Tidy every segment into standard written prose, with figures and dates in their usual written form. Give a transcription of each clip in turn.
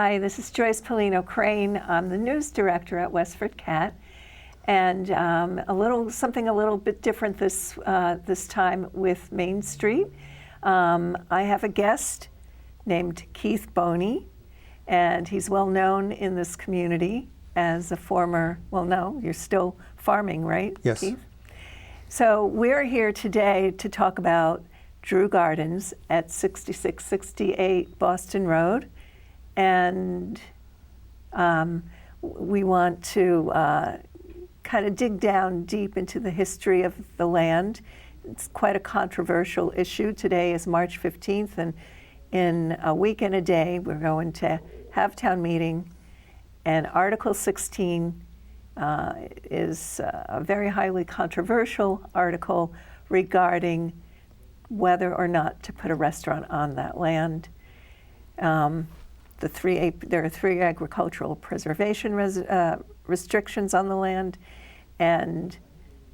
Hi, this is Joyce Polino Crane. I'm the news director at WestfordCAT, and something a little bit different this time with Main Street. I have a guest named Keith Bohne, and he's well known in this community as a former. Well, no, you're still farming, right, Yes. Keith? So we're here today to talk about Drew Gardens at 6668 Boston Road. And we want to kind of dig down deep into the history of the land. It's quite a controversial issue. Today is March 15th, and in a week and a day, we're going to have town meeting. And Article 16 is a very highly controversial article regarding whether or not to put a restaurant on that land. There are three agricultural preservation restrictions on the land, and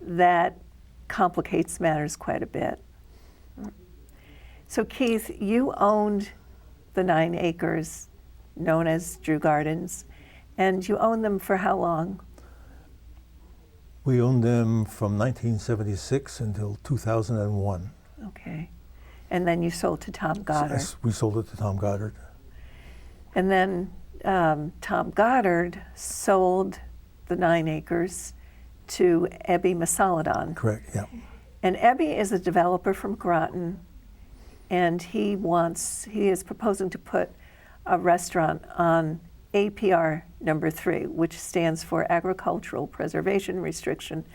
that complicates matters quite a bit. So Keith, you owned the 9 acres known as Drew Gardens, and you owned them for how long? We owned them from 1976 until 2001. Okay. And then you sold to Tom Goddard. Yes, we sold it to Tom Goddard. And then Tom Goddard sold the 9 acres to Ebby Masaladon. Correct, yeah. And Ebby is a developer from Groton, and he is proposing to put a restaurant on APR number 3, which stands for Agricultural Preservation Restriction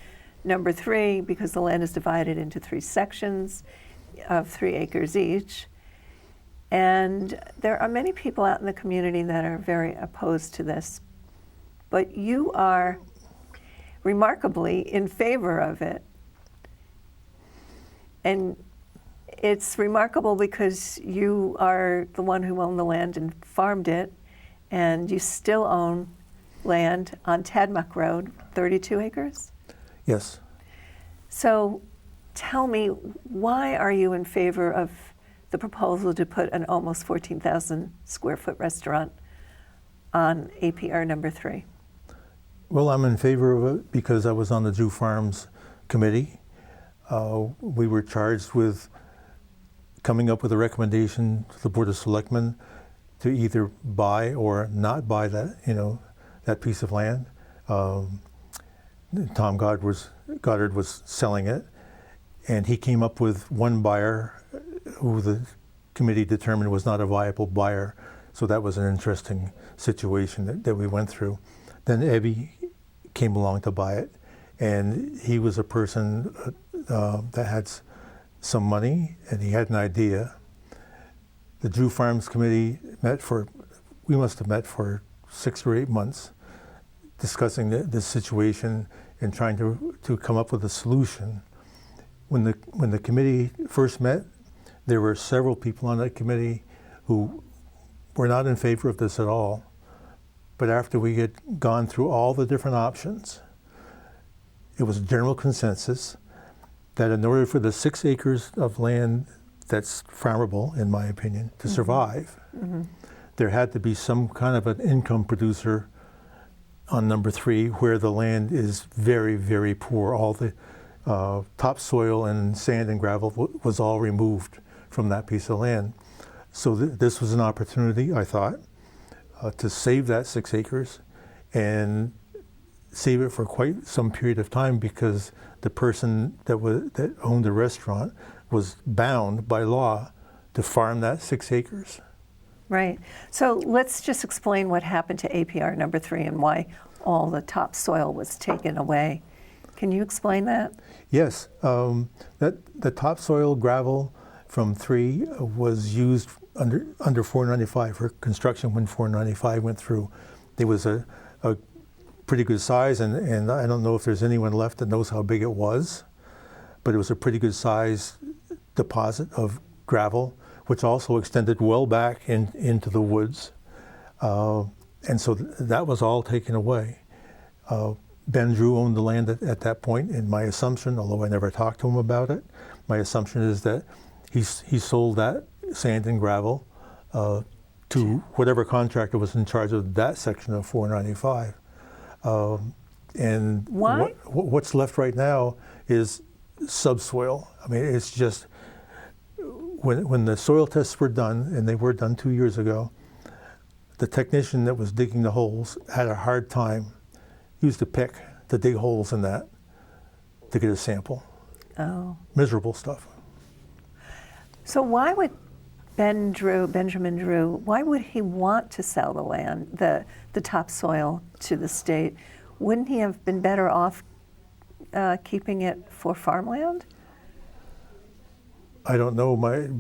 number 3, because the land is divided into 3 sections of 3 acres each. And there are many people out in the community that are very opposed to this, but you are remarkably in favor of it. And it's remarkable because you are the one who owned the land and farmed it, and you still own land on Tadmuck Road, 32 acres? Yes. So tell me, why are you in favor of the proposal to put an almost 14,000 square foot restaurant on APR number 3? Well, I'm in favor of it because I was on the Drew Farms committee. We were charged with coming up with a recommendation to the Board of Selectmen to either buy or not buy that piece of land. Tom Goddard was selling it, and he came up with one buyer who the committee determined was not a viable buyer. So that was an interesting situation that we went through. Then Ebby came along to buy it, and he was a person that had some money, and he had an idea. The Drew Farms Committee we must have met for 6 or 8 months, discussing this situation and trying to come up with a solution. When the committee first met, there were several people on that committee who were not in favor of this at all. But after we had gone through all the different options, it was a general consensus that in order for the 6 acres of land that's farmable, in my opinion, to survive, there had to be some kind of an income producer on number 3 where the land is very, very poor. All the topsoil and sand and gravel was all removed from that piece of land. So this was an opportunity, I thought, to save that 6 acres and save it for quite some period of time, because the person that owned the restaurant was bound by law to farm that 6 acres. Right. So let's just explain what happened to APR number 3 and why all the topsoil was taken away. Can you explain that? Yes. The topsoil gravel from 3 was used under 495 for construction when 495 went through. There was a pretty good size, and I don't know if there's anyone left that knows how big it was, but it was a pretty good size deposit of gravel, which also extended well back into the woods. And so that was all taken away. Ben Drew owned the land at that point, and my assumption, although I never talked to him about it, my assumption is that he sold that sand and gravel to whatever contractor was in charge of that section of 495. And Why? What's left right now is subsoil. I mean, it's just, when the soil tests were done, and they were done 2 years ago, the technician that was digging the holes had a hard time, used a pick to dig holes in that to get a sample. Oh. Miserable stuff. So why would Benjamin Drew, why would he want to sell the land, the topsoil, to the state? Wouldn't he have been better off keeping it for farmland? I don't know.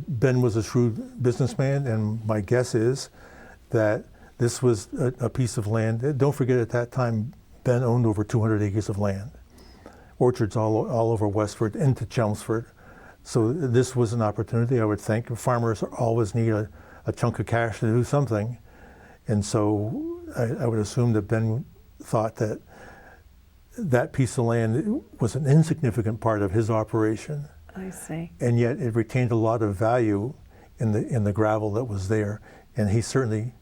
Ben was a shrewd businessman, and my guess is that this was a piece of land. Don't forget, at that time, Ben owned over 200 acres of land, orchards all over Westford into Chelmsford. So this was an opportunity, I would think. Farmers always need a chunk of cash to do something. And so I would assume that Ben thought that that piece of land was an insignificant part of his operation. I see. And yet it retained a lot of value in the gravel that was there. And he certainly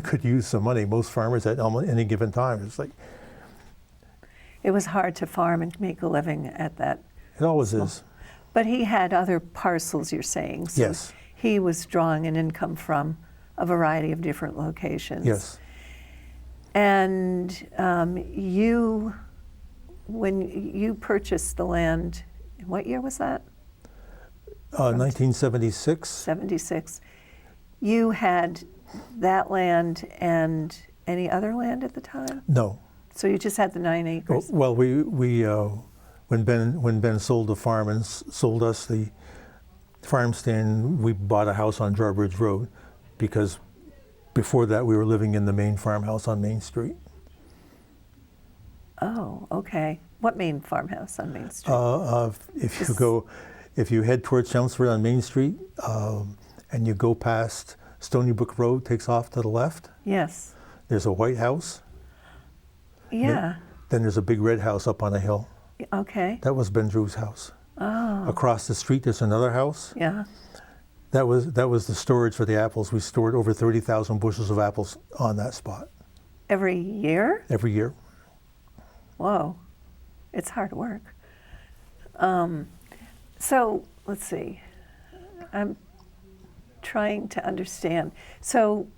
could use some money. Most farmers at any given time, it's like, It was hard to farm and make a living at that. it always is. But he had other parcels, you're saying. So Yes. he was drawing an income from a variety of different locations. Yes. And when you purchased the land, what year was that? 1976. 76. You had that land and any other land at the time? No. So you just had the 9 acres? Well, when Ben sold the farm and sold us the farm stand, we bought a house on Drawbridge Road, because before that we were living in the main farmhouse on Main Street. Oh, okay. What main farmhouse on Main Street? If you head towards Chelmsford on Main Street, and you go past Stony Brook Road, takes off to the left, Yes. there's a white house. Yeah. Then there's a big red house up on a hill. Okay. That was Ben Drew's house. Oh. Across the street, there's another house. Yeah. That was the storage for the apples. We stored over 30,000 bushels of apples on that spot Every year? every year. Whoa. It's hard work. So let's see. I'm trying to understand. So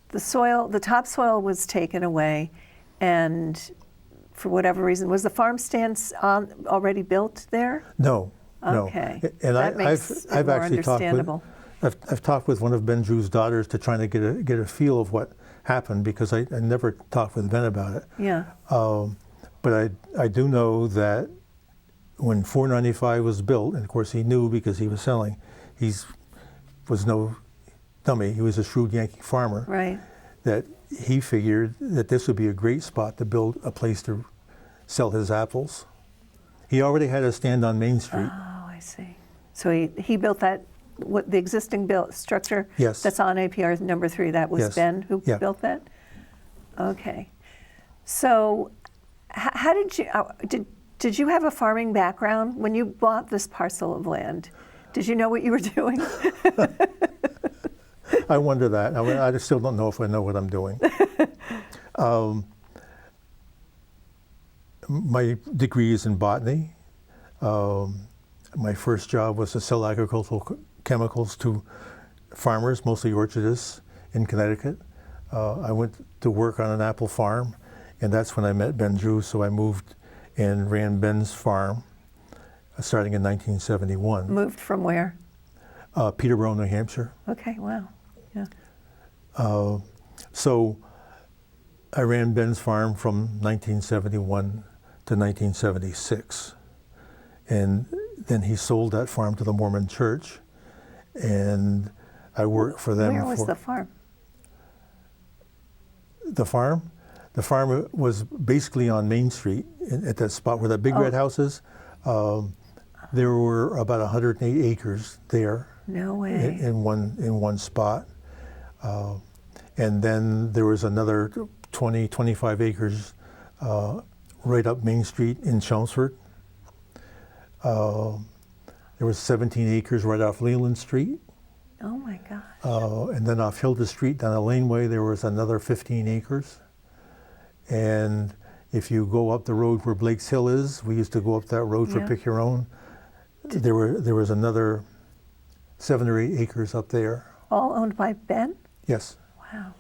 the topsoil was taken away, and for whatever reason, was the farm stand already built there? No. Okay. No. And That makes it I've more actually understandable. I've talked with one of Ben Drew's daughters to try to get a feel of what happened, because I never talked with Ben about it. Yeah. But I do know that when 495 was built, and of course he knew because he was selling, was no dummy. He was a shrewd Yankee farmer. Right. That he figured that this would be a great spot to build a place to sell his apples. He already had a stand on Main Street. Oh, I see. So he built that, the existing structure Yes. that's on APR number 3, that was Yes. Ben who Yeah. built that? Okay. So how did you have a farming background when you bought this parcel of land? Did you know what you were doing? I wonder that. I still don't know if I know what I'm doing. My degree is in botany. My first job was to sell agricultural chemicals to farmers, mostly orchardists in Connecticut. I went to work on an apple farm, and that's when I met Ben Drew, so I moved and ran Ben's farm starting in 1971. Moved from where? Peterborough, New Hampshire. Okay, wow. Yeah. So I ran Ben's farm from 1971 to 1976. And then he sold that farm to the Mormon Church, and I worked for them. Where was the farm? The farm? The farm was basically on Main Street, at that spot where that big red house is. There were about 108 acres there. No way. In one spot. And then there was another 20, 25 acres right up Main Street in Chelmsford. There was 17 acres right off Leland Street. Oh my gosh. And then off Hilda Street down a laneway, there was another 15 acres. And if you go up the road where Blake's Hill is, we used to go up that road for Yeah. Pick Your Own. There was another 7 or 8 acres up there. All owned by Ben? Yes. Wow.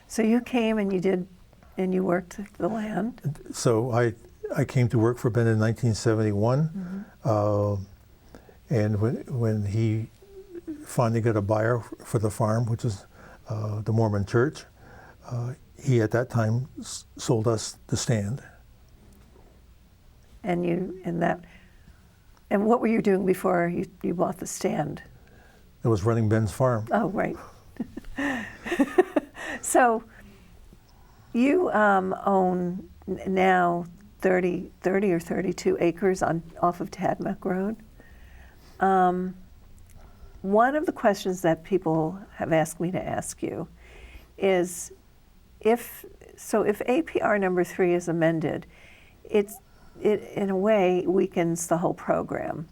So you came and you worked the land? So I came to work for Ben in 1971. And when he finally got a buyer for the farm, which is the Mormon Church, he at that time sold us the stand. And what were you doing before you bought the stand? It was running Ben's farm. Oh, right. So you own now 30 or 32 acres off of Tadmuck Road. One of the questions that people have asked me to ask you is if APR number 3 is amended, it in a way weakens the whole program.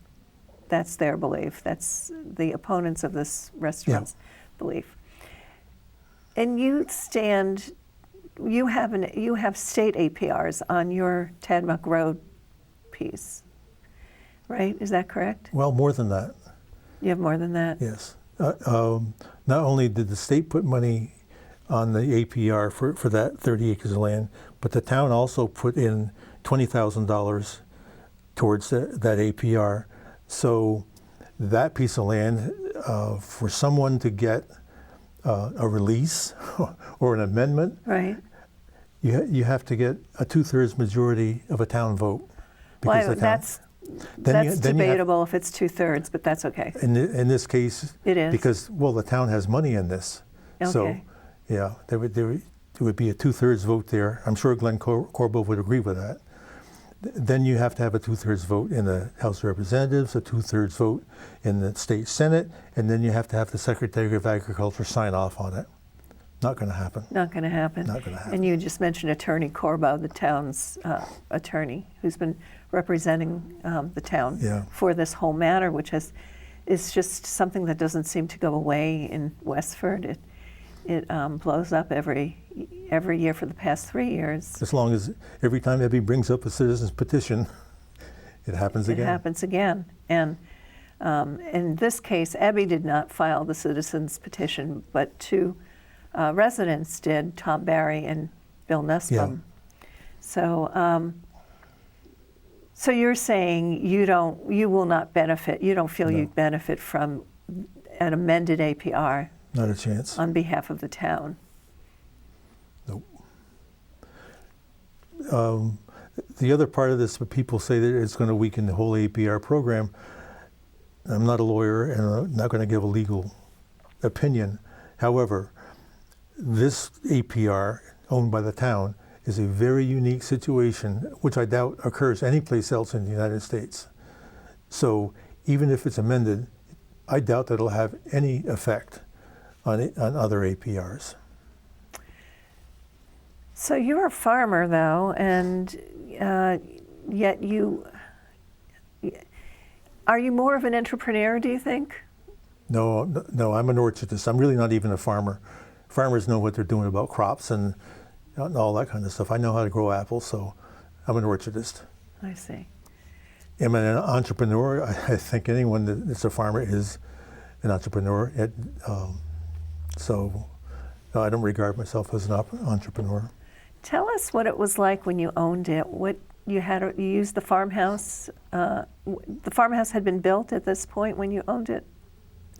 That's their belief. That's the opponents of this restaurant's belief. And you have state APRs on your Tadmuck Road piece, right? Is that correct? Well, more than that. You have more than that? Yes. Not only did the state put money on the APR for that 30 acres of land, but the town also put in $20,000 towards that APR. So that piece of land, for someone to get a release or an amendment, Right. you have to get a 2/3 majority of a town vote. Well, the town, that's debatable if it's 2/3, but that's okay. in this case, It is. because the town has money in this. So, Okay. yeah, there would be a 2/3 vote there. I'm sure Glenn Corbo would agree with that. Then you have to have a 2/3 vote in the House of Representatives, a 2/3 vote in the state Senate, and then you have to have the Secretary of Agriculture sign off on it. Not going to happen. Not going to happen. Not going to happen. And you just mentioned Attorney Corbo, the town's attorney, who's been representing the town for this whole matter, which is just something that doesn't seem to go away in Westford. It blows up every year for the past 3 years. As long as every time Abby brings up a citizen's petition, it happens again. It happens again. And in this case, Abby did not file the citizen's petition, but 2 residents did, Tom Barry and Bill Nussbaum. Yeah. So you're saying you will not benefit, you don't feel No. you'd benefit from an amended APR Not a chance. on behalf of the town? Nope. The other part of this, people say that it's going to weaken the whole APR program. I'm not a lawyer and I'm not going to give a legal opinion. However, this APR owned by the town is a very unique situation, which I doubt occurs anyplace else in the United States. So even if it's amended, I doubt that it'll have any effect on other APRs. So you're a farmer, though, and yet are you more of an entrepreneur, do you think? No, I'm an orchardist. I'm really not even a farmer. Farmers know what they're doing about crops and all that kind of stuff. I know how to grow apples, so I'm an orchardist. I see. Am I an entrepreneur? I think anyone that's a farmer is an entrepreneur. So no, I don't regard myself as an entrepreneur. Tell us what it was like when you owned it. What you used the farmhouse. The farmhouse had been built at this point when you owned it.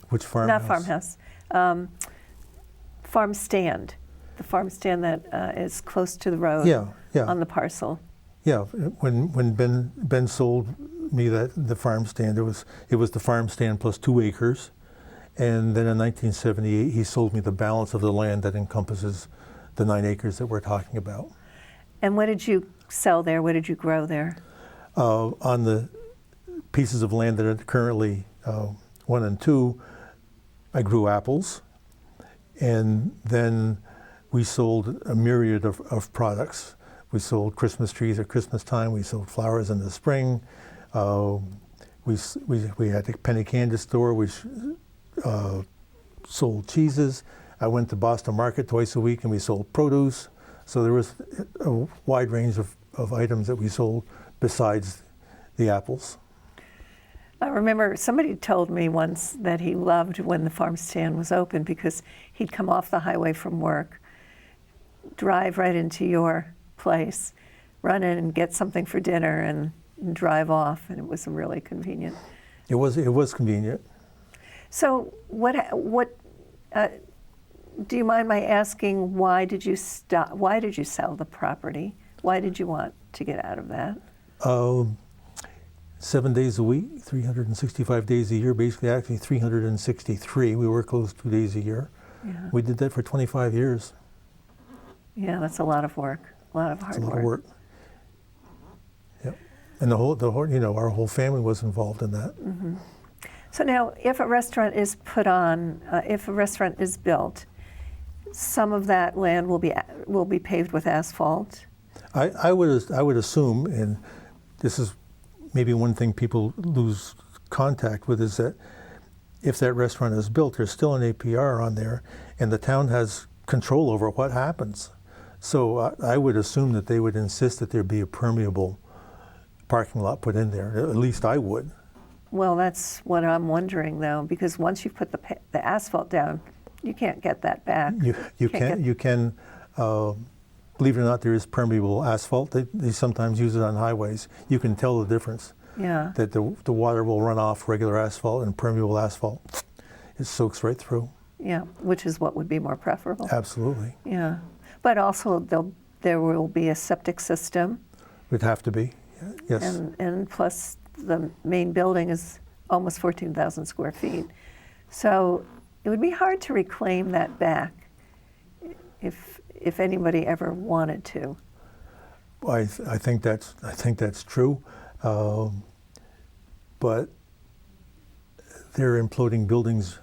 Which farmhouse? Not farmhouse. Farm stand. The farm stand that is close to the road. Yeah. On the parcel. Yeah. When Ben sold me the farm stand, it was the farm stand plus 2 acres, and then in 1978 he sold me the balance of the land that encompasses the 9 acres that we're talking about. And what did you sell there? What did you grow there? On the pieces of land that are currently 1 and 2, I grew apples, and then we sold a myriad of products. We sold Christmas trees at Christmas time. We sold flowers in the spring. We had a penny candy store, which sold cheeses. I went to Boston Market twice a week and we sold produce. So there was a wide range of items that we sold besides the apples. I remember somebody told me once that he loved when the farm stand was open because he'd come off the highway from work, drive right into your place, run in and get something for dinner and drive off, and it was really convenient. It was convenient. So what do you mind my asking, why did you sell the property? Why did you want to get out of that? 7 days a week, 365 days a year, basically actually 363. We were closed 2 days a year. Yeah. We did that for 25 years. Yeah, that's a lot of work, a lot of hard It's a lot work. of work. Yep. And the whole, our whole family was involved in that. Mm-hmm. So now, if a restaurant is put on, if a restaurant is built, some of that land will be paved with asphalt. I would assume, and this is maybe one thing people lose contact with, is that if that restaurant is built, there's still an APR on there, and the town has control over what happens. So I would assume that they would insist that there be a permeable parking lot put in there. At least I would. Well, that's what I'm wondering, though, because once you put the asphalt down, you can't get that back. You can. Believe it or not, there is permeable asphalt. They sometimes use it on highways. You can tell the difference. Yeah. That the water will run off regular asphalt, and permeable asphalt, it soaks right through. Yeah, which is what would be more preferable. Absolutely. Yeah, but also there will be a septic system. Would have to be, yes. And plus the main building is almost 14,000 square feet. So it would be hard to reclaim that back if anybody ever wanted to. I think that's true, but they're imploding buildings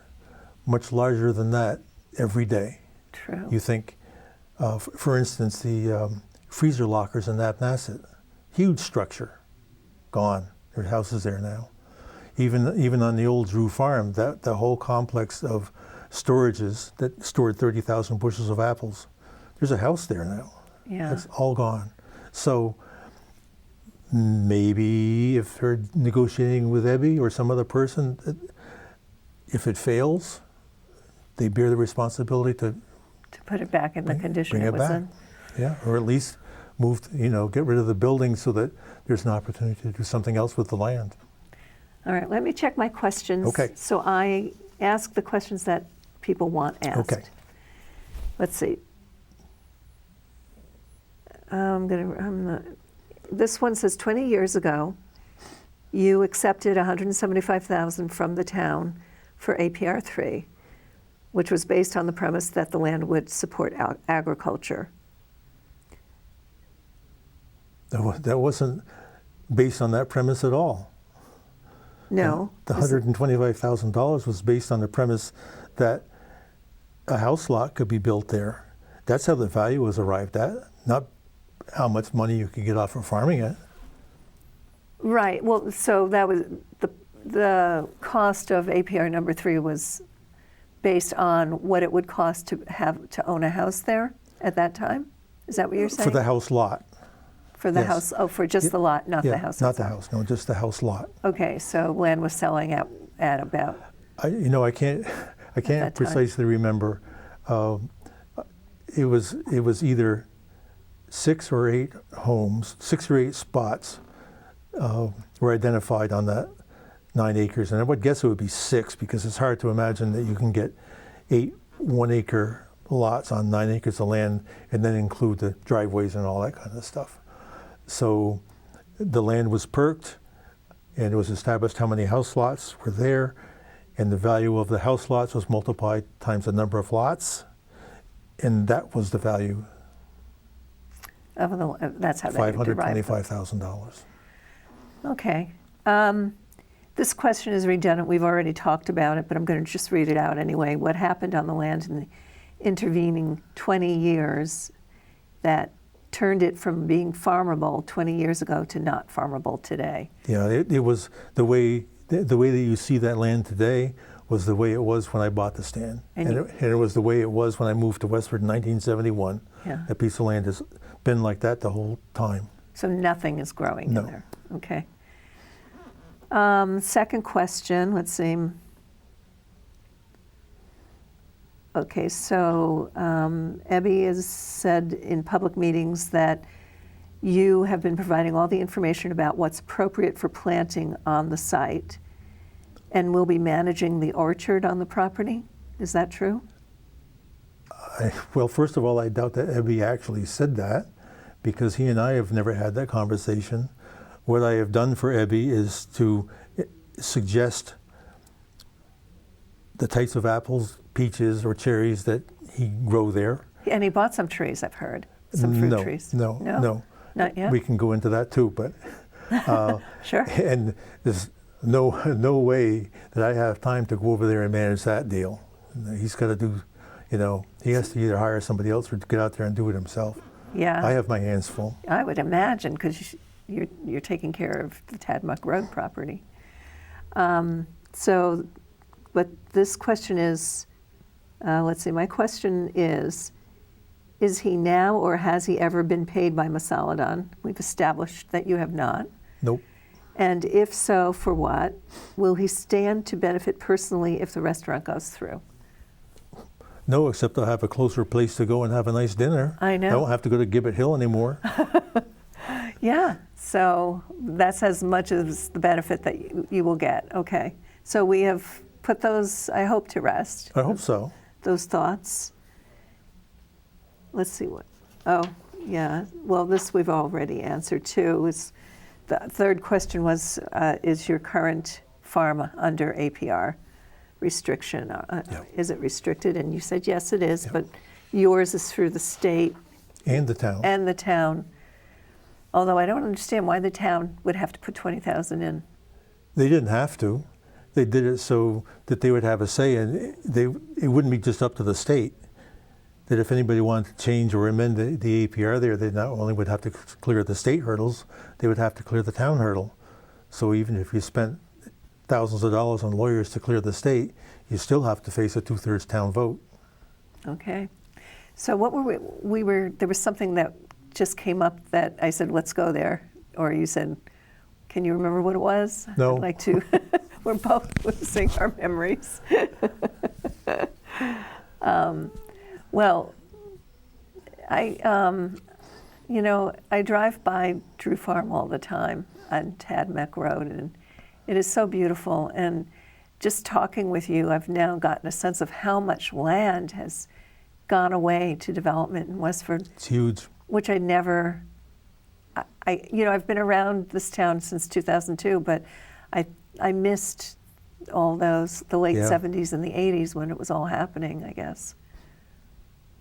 much larger than that every day. True. You think, for instance, the freezer lockers in Napnasset, huge structure, gone. There are houses there now. Even on the old Drew farm, the whole complex of storages that stored 30,000 bushels of apples, there's a house there now. Yeah. It's all gone. So maybe if they're negotiating with Ebby or some other person, if it fails, they bear the responsibility to put it back in the condition bring it it was back. in. Yeah, or at least get rid of the building so that there's an opportunity to do something else with the land. All right, let me check my questions. Okay. So I ask the questions that people want asked. Okay. Let's see. This one says 20 years ago, you accepted $175,000 from the town for APR 3, which was based on the premise that the land would support agriculture. That wasn't based on that premise at all. No. The $125,000 was based on the premise that a house lot could be built there. That's how the value was arrived at, not how much money you could get off of farming it. Right. Well, so that was the cost of APR number 3 was based on what it would cost to own a house there at that time? Is that what you're saying? For the house lot. For the yes. house, for just the lot, not the house Not the itself. house, no, just the house lot. Okay, so land was selling at about. I can't precisely remember. It was either 6 or 8 homes, 6 or 8 spots were identified on that 9 acres, and I would guess it would be 6 because it's hard to imagine that you can get 8 1-acre lots on 9 acres of land and then include the driveways and all that kind of stuff. So the land was perked, and it was established how many house lots were there, and the value of the house lots was multiplied times the number of lots, and that was the value. That's how they derived it. $525,000. Okay. This question is redundant. We've already talked about it, but I'm going to just read it out anyway. What happened on the land in the intervening 20 years that turned it from being farmable 20 years ago to not farmable today? Yeah, it was the way that you see that land today was the way it was when I bought the stand. And And it was the way it was when I moved to Westford in 1971. Yeah. That piece of land has been like that the whole time. So nothing is growing No. in there. Okay. Second question, let's see. Okay, so Ebby has said in public meetings that you have been providing all the information about what's appropriate for planting on the site and will be managing the orchard on the property. Is that true? Well, first of all, I doubt that Ebby actually said that because he and I have never had that conversation. What I have done for Ebby is to suggest the types of apples, peaches, or cherries that he grow there. And he bought some trees, I've heard. Some fruit trees. No. Not yet? We can go into that too, but Sure. and there's no way that I have time to go over there and manage that deal. He's got to do, he has to either hire somebody else or get out there and do it himself. Yeah. I have my hands full. I would imagine, because you're taking care of the Tadmuck Road property. But this question is, let's see, my question is he now or has he ever been paid by Masaladon? We've established that you have not. Nope. And if so, for what? Will he stand to benefit personally if the restaurant goes through? No, except I'll have a closer place to go and have a nice dinner. I know. I won't have to go to Gibbet Hill anymore. Yeah, so that's as much as the benefit that you will get. Okay, so we have put those, I hope, to rest. I hope so. Those thoughts. Let's see what, yeah, well, this we've already answered too. The third question was, is your current farm under APR restriction? Yeah. Is it restricted? And you said, yes, it is, Yeah. but yours is through the state And the town. and the town. Although I don't understand why the town would have to put 20,000 in. They didn't have to. They did it so that they would have a say, and it wouldn't be just up to the state. That if anybody wanted to change or amend the APR there, they not only would have to clear the state hurdles, they would have to clear the town hurdle. So even if you spent thousands of dollars on lawyers to clear the state, you still have to face a 2/3 town vote. Okay. So what were there was something that just came up that I said, let's go there. Or you said, can you remember what it was? No. I'd like to. We're both losing our memories. Well, I drive by Drew Farm all the time on Tadmuck Road, and it is so beautiful. And just talking with you, I've now gotten a sense of how much land has gone away to development in Westford. It's huge. Which I never, I've been around this town since 2002, but I missed all those, the late Yeah. 70s and the 80s when it was all happening, I guess.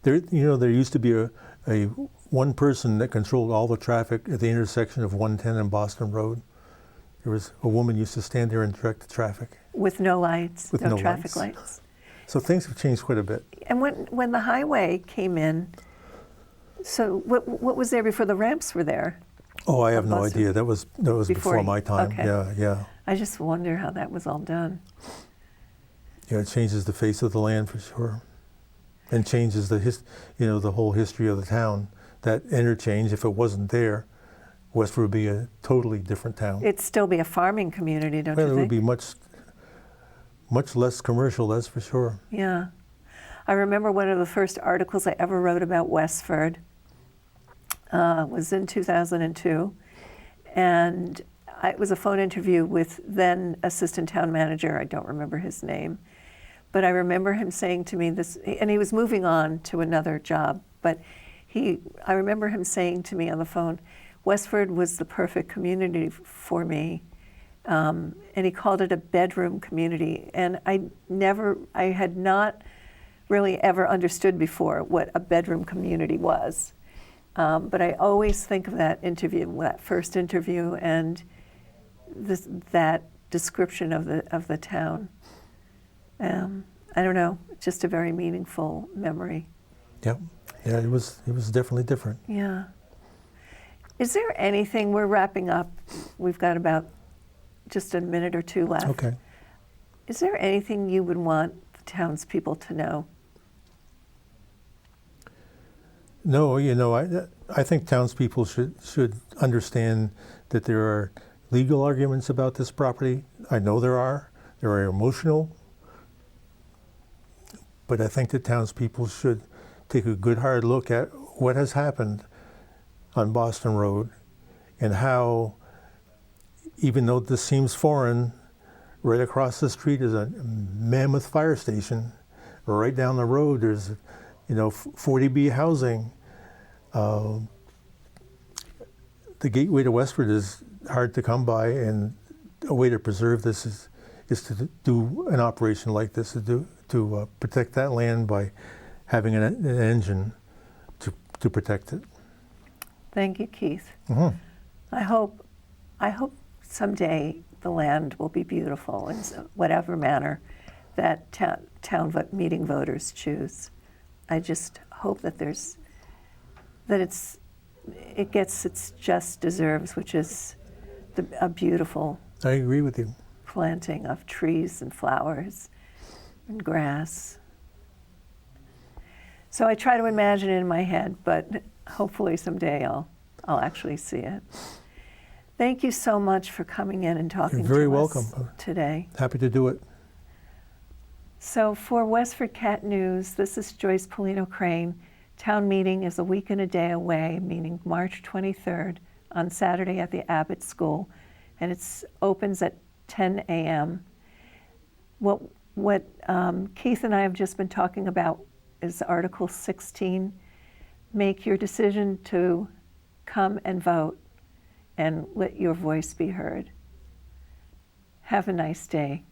There used to be a one person that controlled all the traffic at the intersection of 110 and Boston Road. There was a woman used to stand there and direct the traffic. With no lights, With no no traffic lights. lights. So things have changed quite a bit. And when the highway came in, so what was there before the ramps were there? Oh, I have no Boston. idea. That was before my time. Okay. Yeah. I just wonder how that was all done. Yeah, it changes the face of the land for sure, and changes the whole history of the town. That interchange, if it wasn't there, Westford would be a totally different town. It'd still be a farming community, don't Well, you it think? would be much less commercial, that's for sure. Yeah. I remember one of the first articles I ever wrote about Westford was in 2002, and it was a phone interview with then assistant town manager, I don't remember his name, but I remember him saying to me this, and he was moving on to another job, but I remember him saying to me on the phone, Westford was the perfect community for me, and he called it a bedroom community, and I had not really ever understood before what a bedroom community was. But I always think of that interview, that first interview, and that description of the town. I don't know, just a very meaningful memory. Yeah, it was definitely different. Yeah. Is there anything, we're wrapping up, we've got about just a minute or two left. Okay. Is there anything you would want the townspeople to know? No, I think townspeople should understand that there are legal arguments about this property. I know there are. They're emotional. But I think that townspeople should take a good hard look at what has happened on Boston Road and how, even though this seems foreign, right across the street is a mammoth fire station. Right down the road there's 40B housing. The gateway to Westford is hard to come by, and a way to preserve this is to do an operation like this, to protect that land by having an engine to protect it. Thank you, Keith. Mm-hmm. I hope someday the land will be beautiful in whatever manner that meeting voters choose. I just hope that it gets its just deserves, which is a beautiful I agree with you. planting of trees and flowers and grass. So I try to imagine it in my head, but hopefully someday I'll actually see it. Thank you so much for coming in and talking You're very to welcome. us today. Happy to do it. So for WestfordCAT News, this is Joyce Polino Crane. Town meeting is a week and a day away, meaning March 23rd on Saturday at the Abbott School, and it opens at 10 a.m. What Keith and I have just been talking about is Article 16. Make your decision to come and vote and let your voice be heard. Have a nice day.